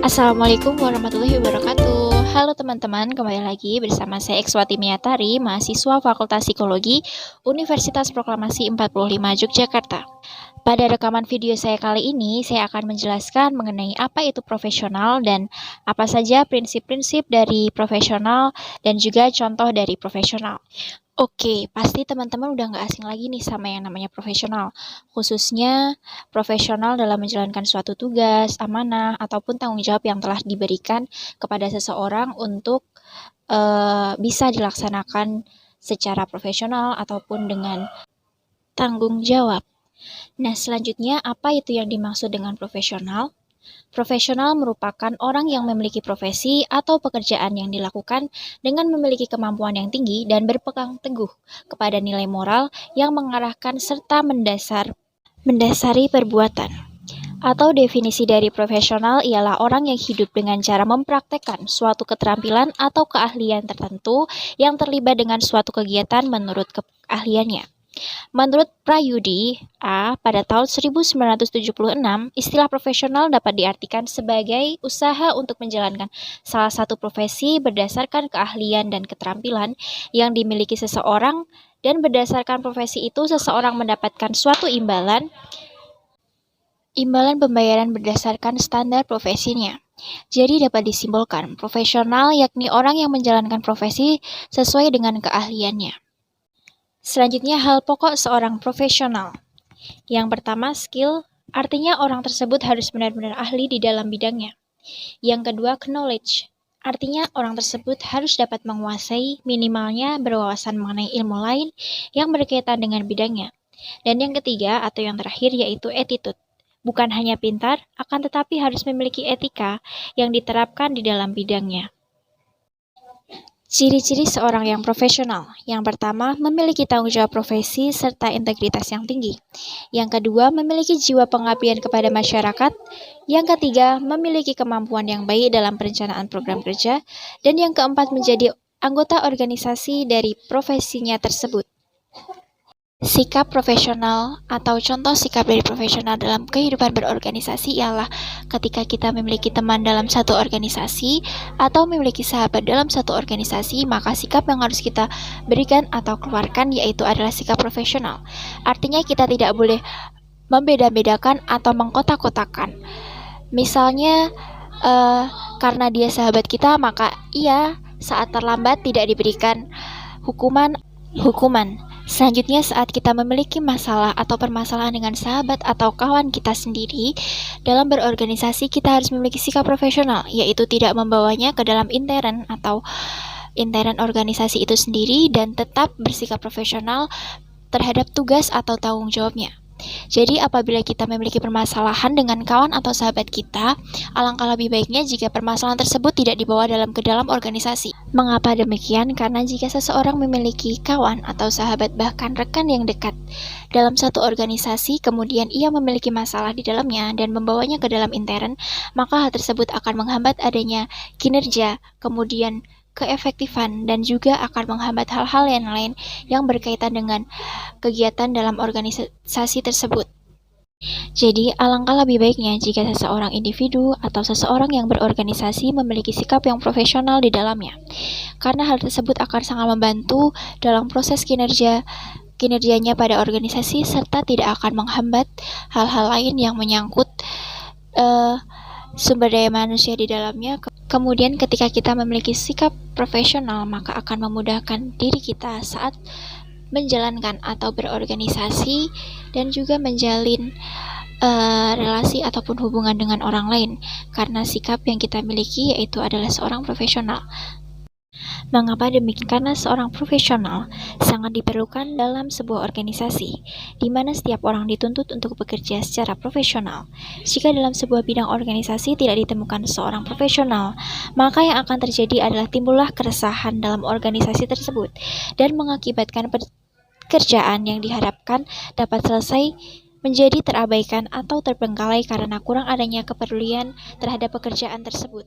Assalamualaikum warahmatullahi wabarakatuh. Halo teman-teman, kembali lagi bersama saya Ekswati Miatari, mahasiswa Fakultas Psikologi Universitas Proklamasi 45 Yogyakarta. Pada rekaman video saya kali ini, saya akan menjelaskan mengenai apa itu profesional dan apa saja prinsip-prinsip dari profesional dan juga contoh dari profesional. Oke, pasti teman-teman udah nggak asing lagi nih sama yang namanya profesional, khususnya profesional dalam menjalankan suatu tugas, amanah, ataupun tanggung jawab yang telah diberikan kepada seseorang untuk bisa dilaksanakan secara profesional ataupun dengan tanggung jawab. Nah, selanjutnya apa itu yang dimaksud dengan profesional? Profesional merupakan orang yang memiliki profesi atau pekerjaan yang dilakukan dengan memiliki kemampuan yang tinggi dan berpegang teguh kepada nilai moral yang mengarahkan serta mendasari perbuatan. Atau definisi dari profesional ialah orang yang hidup dengan cara mempraktekkan suatu keterampilan atau keahlian tertentu yang terlibat dengan suatu kegiatan menurut keahliannya. Menurut Prayudi A. pada tahun 1976, istilah profesional dapat diartikan sebagai usaha untuk menjalankan salah satu profesi berdasarkan keahlian dan keterampilan yang dimiliki seseorang, dan berdasarkan profesi itu seseorang mendapatkan suatu imbalan pembayaran berdasarkan standar profesinya. Jadi dapat disimpulkan, profesional yakni orang yang menjalankan profesi sesuai dengan keahliannya. Selanjutnya, hal pokok seorang profesional. Yang pertama, skill, artinya orang tersebut harus benar-benar ahli di dalam bidangnya. Yang kedua, knowledge, artinya orang tersebut harus dapat menguasai, minimalnya berwawasan mengenai ilmu lain yang berkaitan dengan bidangnya. Dan yang ketiga atau yang terakhir yaitu attitude. Bukan hanya pintar, akan tetapi harus memiliki etika yang diterapkan di dalam bidangnya. Ciri-ciri seorang yang profesional. Yang pertama, memiliki tanggung jawab profesi serta integritas yang tinggi. Yang kedua, memiliki jiwa pengabdian kepada masyarakat. Yang ketiga, memiliki kemampuan yang baik dalam perencanaan program kerja. Dan yang keempat, menjadi anggota organisasi dari profesinya tersebut. Sikap profesional atau contoh sikap dari profesional dalam kehidupan berorganisasi ialah ketika kita memiliki teman dalam satu organisasi atau memiliki sahabat dalam satu organisasi, maka sikap yang harus kita berikan atau keluarkan yaitu adalah sikap profesional. Artinya kita tidak boleh membeda-bedakan atau mengkotak-kotakan. Misalnya karena dia sahabat kita, maka ia saat terlambat tidak diberikan hukuman. Selanjutnya, saat kita memiliki masalah atau permasalahan dengan sahabat atau kawan kita sendiri, dalam berorganisasi kita harus memiliki sikap profesional, yaitu tidak membawanya ke dalam intern organisasi itu sendiri dan tetap bersikap profesional terhadap tugas atau tanggung jawabnya. Jadi apabila kita memiliki permasalahan dengan kawan atau sahabat kita, alangkah lebih baiknya jika permasalahan tersebut tidak dibawa ke dalam organisasi. Mengapa demikian? Karena jika seseorang memiliki kawan atau sahabat bahkan rekan yang dekat dalam satu organisasi, kemudian ia memiliki masalah di dalamnya dan membawanya ke dalam intern, maka hal tersebut akan menghambat adanya kinerja, kemudian keefektifan, dan juga akan menghambat hal-hal yang lain yang berkaitan dengan kegiatan dalam organisasi tersebut. Jadi, alangkah lebih baiknya jika seseorang individu atau seseorang yang berorganisasi memiliki sikap yang profesional di dalamnya, karena hal tersebut akan sangat membantu dalam proses kinerjanya pada organisasi serta tidak akan menghambat hal-hal lain yang menyangkut sumber daya manusia di dalamnya. Kemudian ketika kita memiliki sikap profesional, maka akan memudahkan diri kita saat menjalankan atau berorganisasi dan juga menjalin relasi ataupun hubungan dengan orang lain, karena sikap yang kita miliki yaitu adalah seorang profesional. Mengapa demikian? Karena seorang profesional sangat diperlukan dalam sebuah organisasi, di mana setiap orang dituntut untuk bekerja secara profesional. Jika dalam sebuah bidang organisasi tidak ditemukan seorang profesional, maka yang akan terjadi adalah timbullah keresahan dalam organisasi tersebut, dan mengakibatkan pekerjaan yang diharapkan dapat selesai menjadi terabaikan atau terbengkalai karena kurang adanya kepedulian terhadap pekerjaan tersebut.